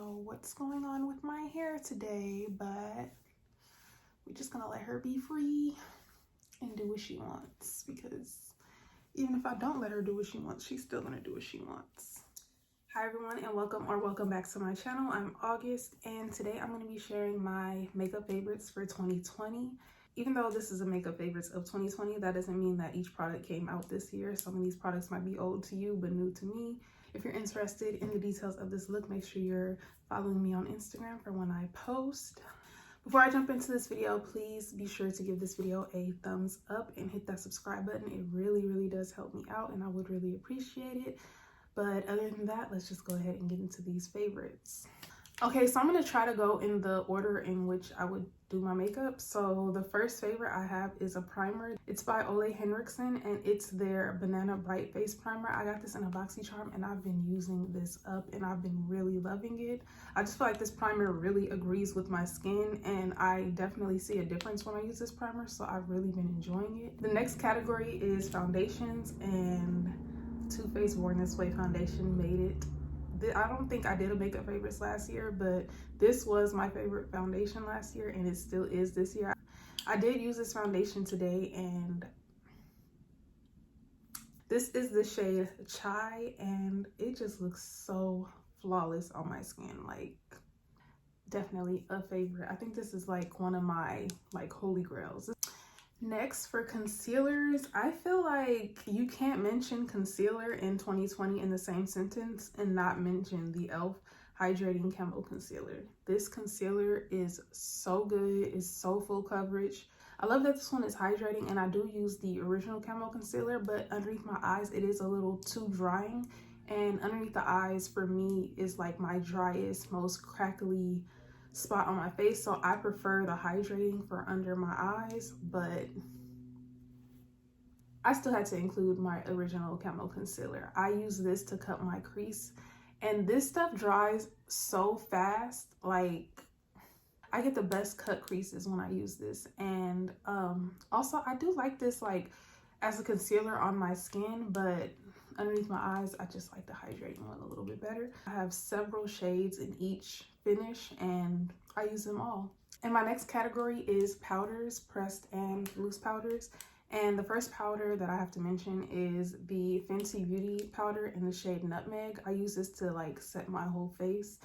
know what's going on with my hair today, but we're just gonna let her be free and do what she wants, because even if I don't let her do what she wants, she's still gonna do what she wants. Hi everyone, and welcome back to my channel. I'm August, and today I'm going to be sharing my makeup favorites for 2020. Even though this is a makeup favorites of 2020, that doesn't mean that each product came out this year. Some of these products might be old to you but new to me. If you're interested in the details of this look, make sure you're following me on Instagram for when I post. Before I jump into this video, please be sure to give this video a thumbs up and hit that subscribe button. It really does help me out, and I would really appreciate it. But other than that, let's just go ahead and get into these favorites. Okay, so I'm going to try to go in the order in which I would do my makeup. So the first favorite I have is a primer. It's by Ole Henriksen, and it's their Banana Bright Face Primer. I got this in a BoxyCharm, and I've been using this up, and I've been really loving it. I just feel like this primer really agrees with my skin, and I definitely see a difference when I use this primer, so I've really been enjoying it. The next category is foundations, and Too Faced Born This Way foundation made it. I don't think I did a makeup favorites last year, but this was my favorite foundation last year, and it still is this year. I did use this foundation today, and this is the shade Chai, and it just looks so flawless on my skin. Like, definitely a favorite. I think this is like one of my holy grails. Next, for concealers, I feel like you can't mention concealer in 2020 in the same sentence and not mention the e.l.f. Hydrating Camo Concealer. This concealer is so good. It's so full coverage. I love that this one is hydrating, and I do use the original Camo Concealer, but underneath my eyes, it is a little too drying. And underneath the eyes, for me, is like my driest, most crackly spot on my face, so I prefer the hydrating for under my eyes, but I still had to include my original Camo Concealer. I use this to cut my crease, and this stuff dries so fast. Like, I get the best cut creases when I use this. And also I do like this like as a concealer on my skin, but underneath my eyes, I just like the hydrating one a little bit better. I have several shades in each finish, and I use them all. And my next category is powders, pressed and loose powders. And the first powder that I have to mention is the Fenty Beauty powder in the shade Nutmeg. I use this to like set my whole face,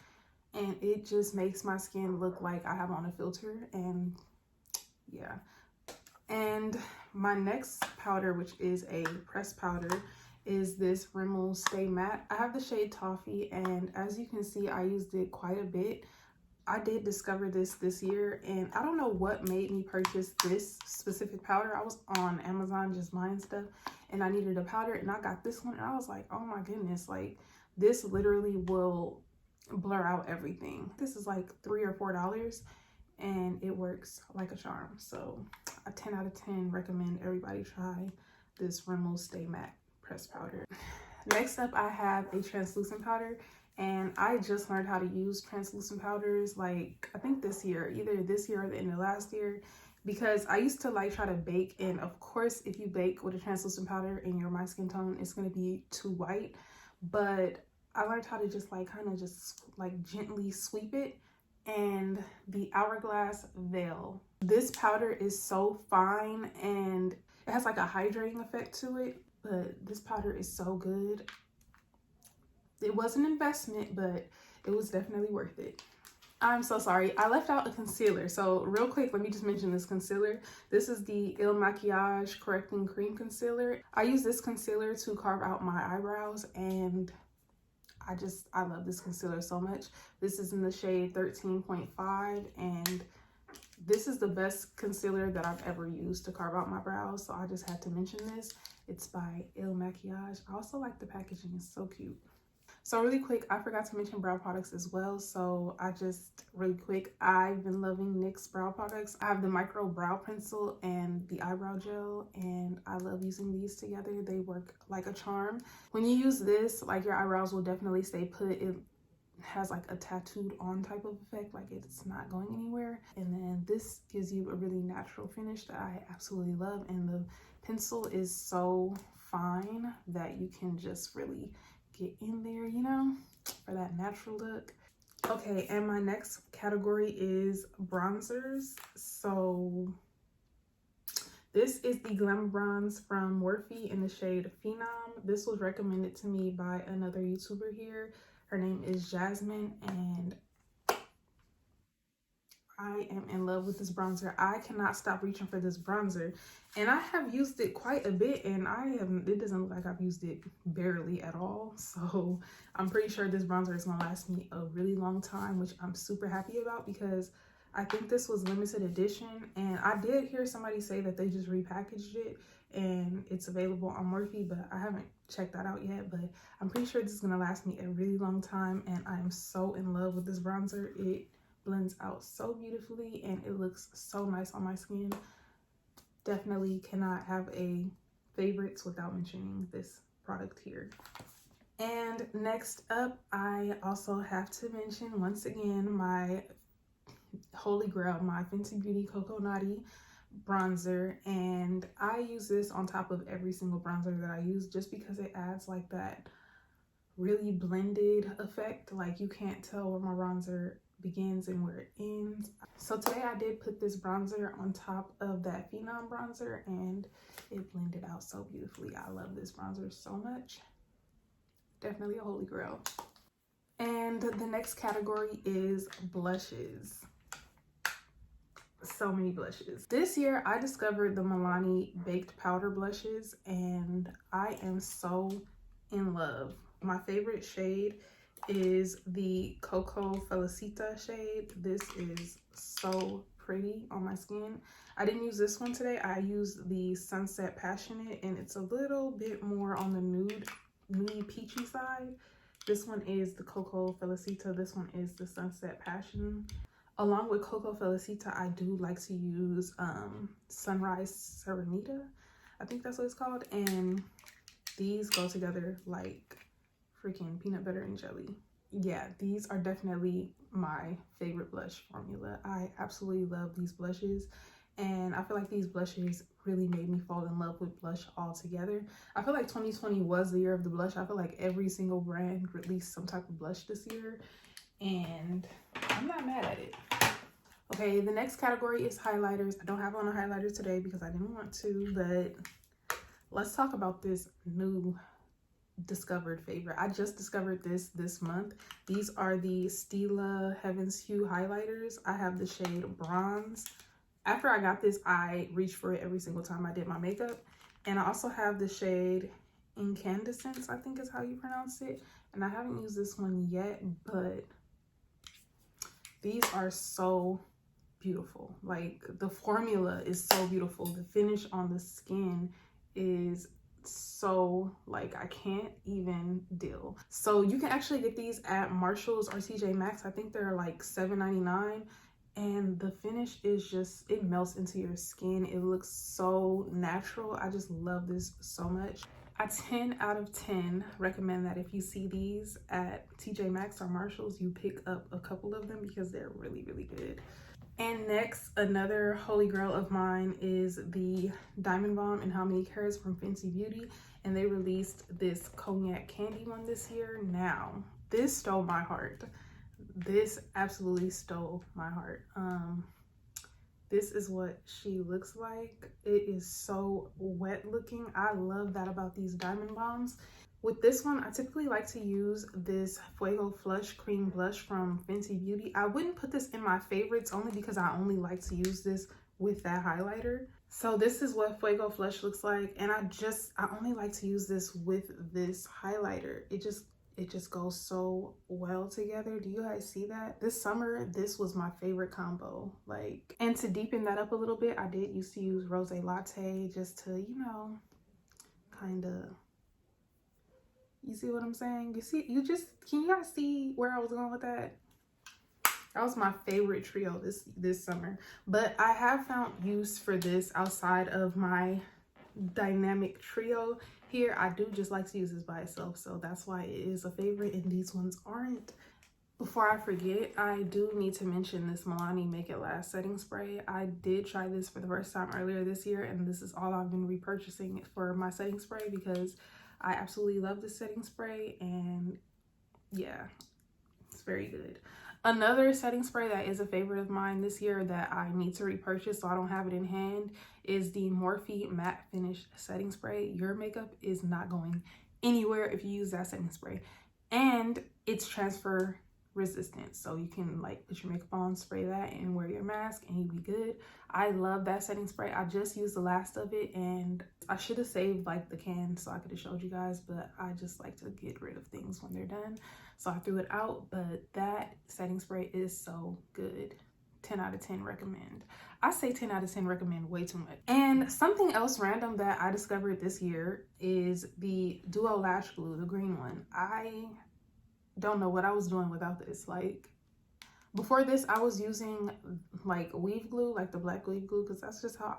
and it just makes my skin look like I have on a filter, and yeah. And my next powder, which is a pressed powder, is this Rimmel Stay Matte. I have the shade Toffee, and as you can see, I used it quite a bit. I did discover this year, and I don't know what made me purchase this specific powder. I was on Amazon just buying stuff, and I needed a powder, and I got this one, and I was like, oh my goodness, like this literally will blur out everything. This is like $3 or $4, and it works like a charm. So a 10 out of 10, recommend everybody try this Rimmel Stay Matte pressed powder. Next up, I have a translucent powder, and I just learned how to use translucent powders like I think this year, either this year or the end of last year, because I used to like try to bake, and of course if you bake with a translucent powder and you're my skin tone, it's going to be too white. But I learned how to just like kind of just like gently sweep it. And the Hourglass Veil, this powder is so fine, and it has like a hydrating effect to it, but this powder is so good. It was an investment, but it was definitely worth it. I'm so sorry, I left out a concealer. So real quick, let me just mention this concealer. This is the Il Makiage Correcting Cream Concealer. I use this concealer to carve out my eyebrows, and I love this concealer so much. This is in the shade 13.5, and this is the best concealer that I've ever used to carve out my brows, so I just had to mention this. It's by Il Makiage. I also like the packaging, it's so cute. So really quick, I forgot to mention brow products as well. So really quick, I've been loving NYX brow products. I have the micro brow pencil and the eyebrow gel, and I love using these together. They work like a charm. When you use this, like your eyebrows will definitely stay put. It has like a tattooed on type of effect, like it's not going anywhere. And then this gives you a really natural finish that I absolutely love. And the pencil is so fine that you can just really get in there, you know, for that natural look. Okay, and my next category is bronzers. So this is the Glamour Bronze from Morphe in the shade Phenom. This was recommended to me by another YouTuber here. Her name is Jasmine, and I am in love with this bronzer. I cannot stop reaching for this bronzer, and I have used it quite a bit, and it doesn't look like I've used it barely at all. So I'm pretty sure this bronzer is gonna last me a really long time, which I'm super happy about because I think this was limited edition, and I did hear somebody say that they just repackaged it and it's available on Morphe, but I haven't checked that out yet. But I'm pretty sure this is gonna last me a really long time, and I am so in love with this bronzer. It blends out so beautifully and it looks so nice on my skin. Definitely cannot have a favorites without mentioning this product here. And next up, I also have to mention once again my holy grail, my Fenty Beauty Cocoa Naughty bronzer, and I use this on top of every single bronzer that I use just because it adds like that really blended effect. Like you can't tell where my bronzer begins and where it ends. So today I did put this bronzer on top of that Phenom bronzer and it blended out so beautifully. I love this bronzer so much. Definitely a holy grail. And the next category is blushes. So many blushes. This year I discovered the Milani baked powder blushes and I am so in love. My favorite shade is the Coco Felicita shade. This is so pretty on my skin. I didn't use this one today. I used the Sunset Passionate and it's a little bit more on the nude peachy side. This one is the Coco Felicita. This one is the Sunset Passion. Along with Coco Felicita, I do like to use Sunrise Serenita. I think that's what it's called. And these go together like freaking peanut butter and jelly. Yeah, these are definitely my favorite blush formula. I absolutely love these blushes, and I feel like these blushes really made me fall in love with blush altogether. I feel like 2020 was the year of the blush. I feel like every single brand released some type of blush this year, and I'm not mad at it. Okay, the next category is highlighters. I don't have on a highlighter today because I didn't want to, but let's talk about this new discovered favorite. I just discovered this month. These are the Stila Heaven's Hue highlighters. I have the shade Bronze. After I got this, I reached for it every single time I did my makeup. And I also have the shade Incandescence, I think is how you pronounce it. And I haven't used this one yet, but these are so beautiful. Like the formula is so beautiful. The finish on the skin is so like I can't even deal. So you can actually get these at Marshall's or TJ Maxx. I think they're like $7.99, and the finish is just, it melts into your skin. It looks so natural. I just love this so much. A 10 out of 10 recommend that if you see these at TJ Maxx or Marshall's, you pick up a couple of them because they're really, really good. And next, another holy grail of mine is the Diamond Bomb and How Many Carats from Fenty Beauty. And they released this cognac candy one this year. Now, this stole my heart. This absolutely stole my heart. This is what she looks like. It is so wet looking. I love that about these Diamond Bombs. With this one, I typically like to use this Fuego Flush Cream Blush from Fenty Beauty. I wouldn't put this in my favorites only because I only like to use this with that highlighter. So this is what Fuego Flush looks like. And I only like to use this with this highlighter. It just goes so well together. Do you guys see that? This summer, this was my favorite combo. Like, and to deepen that up a little bit, I did used to use Rosé Latte just to, you know, kind of, you see what I'm saying? Can you guys see where I was going with that? That was my favorite trio this summer. But I have found use for this outside of my dynamic trio here. I do just like to use this by itself, so that's why it is a favorite and these ones aren't. Before I forget, I do need to mention this Milani Make It Last setting spray. I did try this for the first time earlier this year, and this is all I've been repurchasing for my setting spray because I absolutely love this setting spray. And yeah, very good. Another setting spray that is a favorite of mine this year that I need to repurchase so I don't have it in hand is the Morphe Matte Finish Setting Spray. Your makeup is not going anywhere if you use that setting spray. And it's transfer resistant, so you can like put your makeup on, spray that, and wear your mask and you'll be good. I love that setting spray. I just used the last of it and I should have saved like the can so I could have showed you guys, but I just like to get rid of things when they're done, so I threw it out. But that setting spray is so good. 10 out of 10 recommend. I say 10 out of 10 recommend way too much. And something else random that I discovered this year is the Duo Lash Glue, the green one. I don't know what I was doing without this. Like, before this I was using like weave glue, like the black weave glue, because that's just how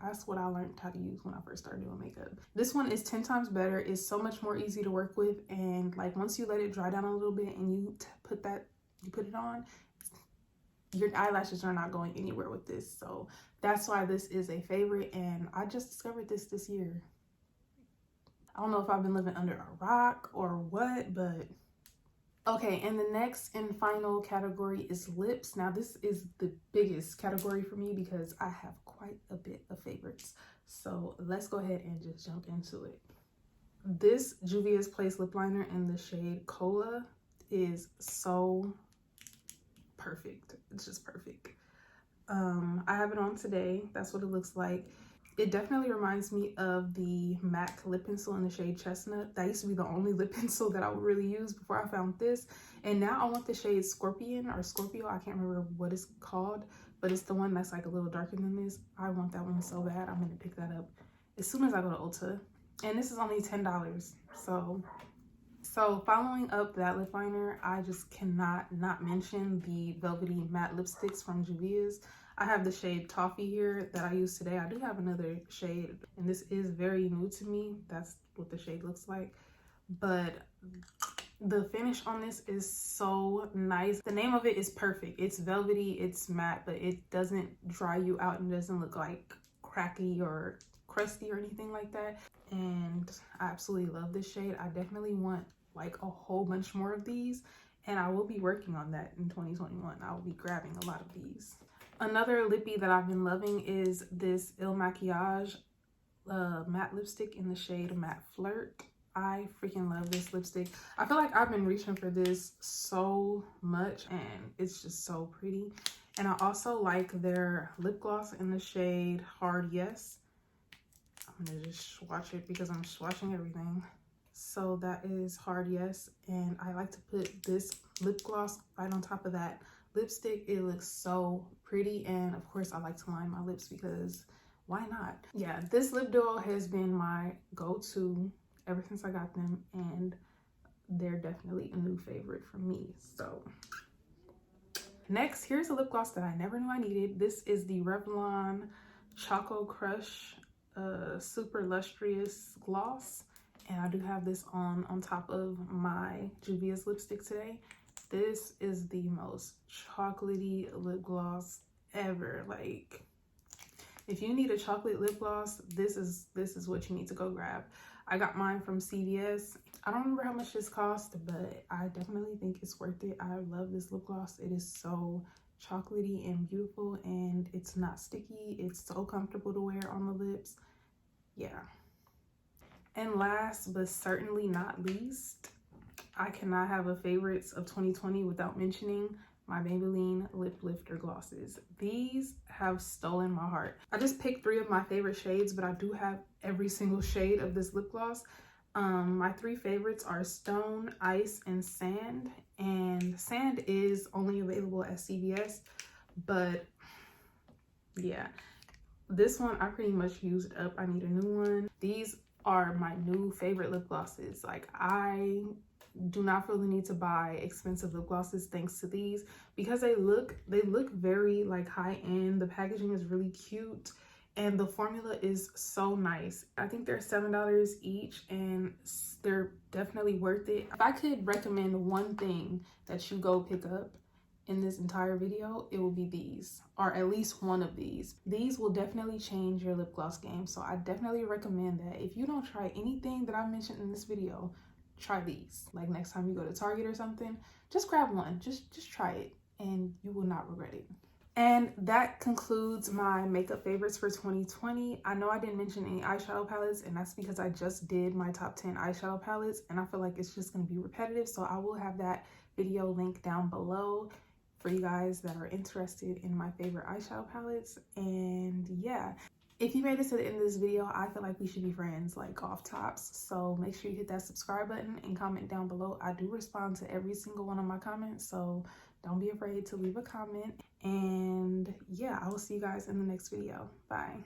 that's what I learned how to use when I first started doing makeup. This one is 10 times better. It's so much more easy to work with, and like once you let it dry down a little bit and you put it on, your eyelashes are not going anywhere with this. So that's why this is a favorite, and I just discovered this year. I don't know if I've been living under a rock or what, but okay. And the next and final category is lips. Now this is the biggest category for me because I have quite a bit of favorites. So let's go ahead and just jump into it. This Juvia's Place lip liner in the shade Cola is so perfect. It's just perfect. I have it on today. That's what it looks like. It definitely reminds me of the MAC lip pencil in the shade Chestnut. That used to be the only lip pencil that I would really use before I found this. And now I want the shade Scorpion or Scorpio. I can't remember what it's called, but it's the one that's like a little darker than this. I want that one so bad. I'm gonna pick that up as soon as I go to Ulta. And this is only $10. So following up that lip liner, I just cannot not mention the velvety matte lipsticks from Juvia's. I have the shade Toffee here that I use today. I do have another shade, and this is very new to me. That's what the shade looks like. But the finish on this is so nice. The name of it is perfect. It's velvety, it's matte, but it doesn't dry you out and doesn't look like cracky or crusty or anything like that. And I absolutely love this shade. I definitely want like a whole bunch more of these, and I will be working on that in 2021. I will be grabbing a lot of these. Another lippy that I've been loving is this Il Makiage matte lipstick in the shade Matte Flirt. I freaking love this lipstick. I feel like I've been reaching for this so much, and it's just so pretty. And I also like their lip gloss in the shade Hard Yes. I'm gonna just swatch it because I'm swatching everything. So that is Hard Yes, and I like to put this lip gloss right on top of that lipstick. It looks so pretty, and of course I like to line my lips because why not? Yeah, this lip duo has been my go-to ever since I got them, and they're definitely a new favorite for me. So next, here's a lip gloss that I never knew I needed. This is the Revlon Choco Crush Super Lustrous Gloss, and I do have this on top of my Juvia's lipstick today. This is the most chocolatey lip gloss ever. Like, if you need a chocolate lip gloss, this is what you need to go grab. I got mine from CVS. I don't remember how much this cost, but I definitely think it's worth it. I love this lip gloss. It is so chocolatey and beautiful, and it's not sticky. It's so comfortable to wear on the lips. Yeah. And last but certainly not least, I cannot have a favorites of 2020 without mentioning my Maybelline Lip Lifter glosses. These have stolen my heart. I just picked 3 of my favorite shades, but I do have every single shade of this lip gloss. My 3 favorites are Stone, Ice, and Sand. And Sand is only available at CVS, but yeah, this one I pretty much used up. I need a new one. These are my new favorite lip glosses. Like, I do not feel the need to buy expensive lip glosses thanks to these, because they look very like high end. The packaging is really cute, and the formula is so nice. I think they're $7 each, and they're definitely worth it. If I could recommend one thing that you go pick up in this entire video, it will be these, or at least one of these. These will definitely change your lip gloss game. So I definitely recommend that. If you don't try anything that I mentioned in this video, try these. Like next time you go to Target or something, just grab one. Just try it and you will not regret it. And that concludes my makeup favorites for 2020. I know I didn't mention any eyeshadow palettes, and that's because I just did my top 10 eyeshadow palettes, and I feel like it's just going to be repetitive. So I will have that video link down below for you guys that are interested in my favorite eyeshadow palettes. And yeah, if you made it to the end of this video, I feel like we should be friends, like off tops. So make sure you hit that subscribe button and comment down below. I do respond to every single one of my comments, so don't be afraid to leave a comment. And yeah, I will see you guys in the next video. Bye.